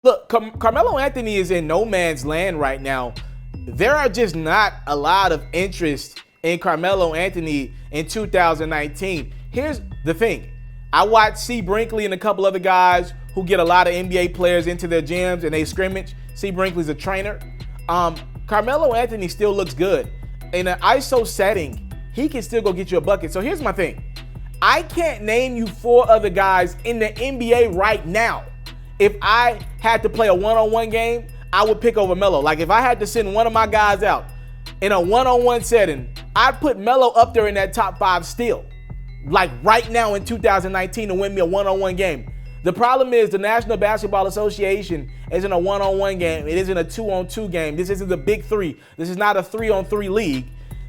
Look, Carmelo Anthony is in no man's land right now. There are just not a lot of interest in Carmelo Anthony in 2019. Here's the thing. I watched C. Brinkley and a couple other guys who get a lot of NBA players into their gyms and they scrimmage. C. Brinkley's a trainer. Carmelo Anthony still looks good. In an ISO setting, he can still go get you a bucket. So here's my thing. I can't name you 4 other guys in the NBA right now. If I had to play a one-on-one game, I would pick over Melo. Like if I had to send one of my guys out in a one-on-one setting, I'd put Melo up there in that top 5 still. Like right now in 2019 to win me a one-on-one game. The problem is the National Basketball Association isn't a one-on-one game. It isn't a 2-on-2 game. This isn't the big 3. This is not a 3-on-3 league.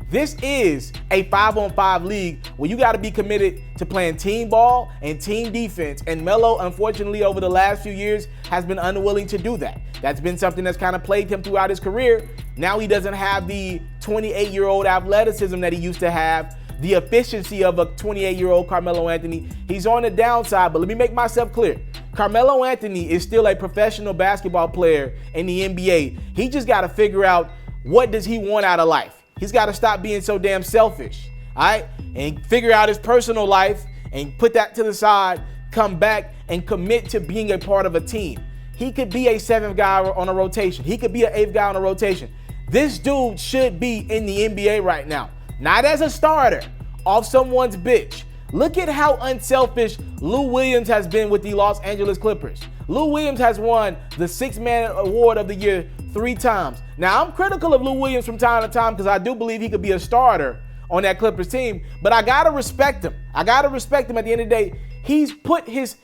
This is a 5-on-5 league where you got to be committed to playing team ball and team defense. And Melo, unfortunately, over the last few years has been unwilling to do that. That's been something that's kind of plagued him throughout his career. Now he doesn't have the 28-year-old athleticism that he used to have, the efficiency of a 28-year-old Carmelo Anthony. He's on the downside, but let me make myself clear. Carmelo Anthony is still a professional basketball player in the NBA. He just got to figure out what does he want out of life. He's got to stop being so damn selfish, all right? And figure out his personal life and put that to the side, come back and commit to being a part of a team. He could be a 7th guy on a rotation. He could be an 8th guy on a rotation. This dude should be in the NBA right now, not as a starter, off someone's bench. Look at how unselfish Lou Williams has been with the Los Angeles Clippers. Lou Williams has won the 6-Man Award of the Year 3 times. Now, I'm critical of Lou Williams from time to time because I do believe he could be a starter on that Clippers team, but I got to respect him. I got to respect him at the end of the day. He's put his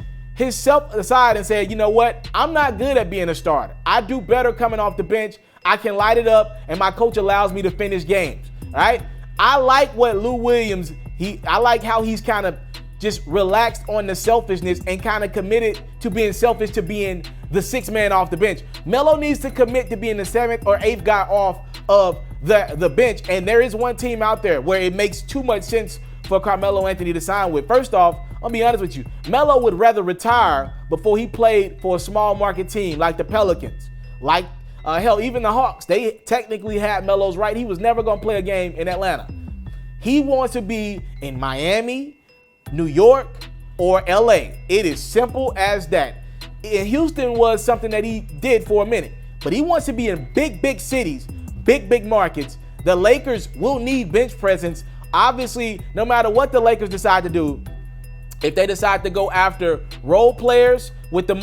self aside and said, you know what? I'm not good at being a starter. I do better coming off the bench. I can light it up, and my coach allows me to finish games, all right? I like what Lou Williams, I like how he's kind of just relaxed on the selfishness and kind of committed to being selfish, to being the 6th man off the bench. Melo needs to commit to being the 7th or 8th guy off of the bench. And there is one team out there where it makes too much sense for Carmelo Anthony to sign with. First off, I'll be honest with you. Melo would rather retire before he played for a small market team like the Pelicans, like hell, even the Hawks. They technically had Melo's right. He was never going to play a game in Atlanta. He wants to be in Miami, New York, or LA. It is simple as that. In Houston was something that he did for a minute, but he wants to be in big cities, big markets. The Lakers will need bench presence. Obviously, no matter what the Lakers decide to do, if they decide to go after role players with the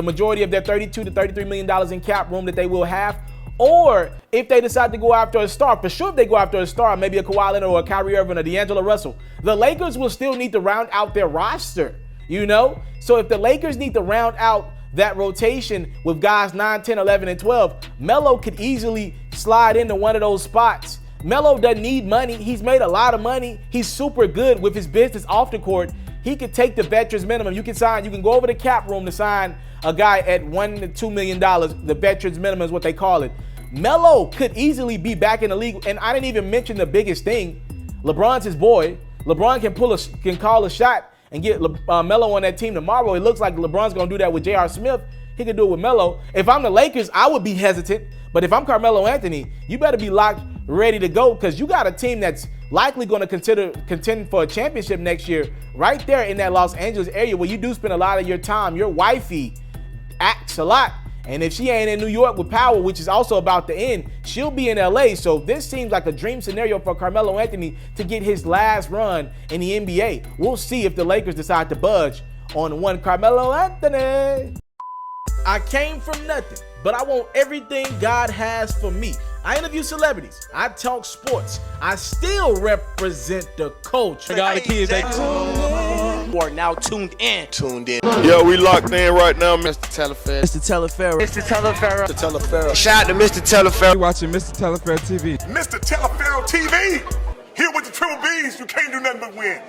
majority of their $32 to $33 million in cap room that they will have, or if they decide to go after a star, for sure if they go after a star, maybe a Kawhi Leonard or a Kyrie Irving or D'Angelo Russell, the Lakers will still need to round out their roster, you know? So if the Lakers need to round out that rotation with guys 9, 10, 11, and 12, Melo could easily slide into one of those spots. Melo doesn't need money. He's made a lot of money. He's super good with his business off the court. He could take the veterans minimum. You can go over the cap room to sign a guy at $1 to $2 million. The veterans minimum is what they call it. Melo could easily be back in the league. And I didn't even mention the biggest thing. LeBron's his boy. LeBron can call a shot and get Melo on that team tomorrow. It looks like LeBron's going to do that with J.R. Smith. He could do it with Melo. If I'm the Lakers, I would be hesitant. But if I'm Carmelo Anthony, you better be locked, ready to go, because you got a team that's likely going to contend for a championship next year right there in that Los Angeles area where you do spend a lot of your time. Your wifey acts a lot. And if she ain't in New York with power, which is also about to end, she'll be in LA. So this seems like a dream scenario for Carmelo Anthony to get his last run in the NBA. We'll see if the Lakers decide to budge on one Carmelo Anthony. I came from nothing, but I want everything God has for me. I interview celebrities. I talk sports. I still represent the culture. I got the kids. You are now tuned in. Yo, we locked in right now, Mr. Taliaferro. Shout out to Mr. Taliaferro. You're watching Mr.Taliaferro TV. Mr. Taliaferro TV. Here with the Triple B's, you can't do nothing but win.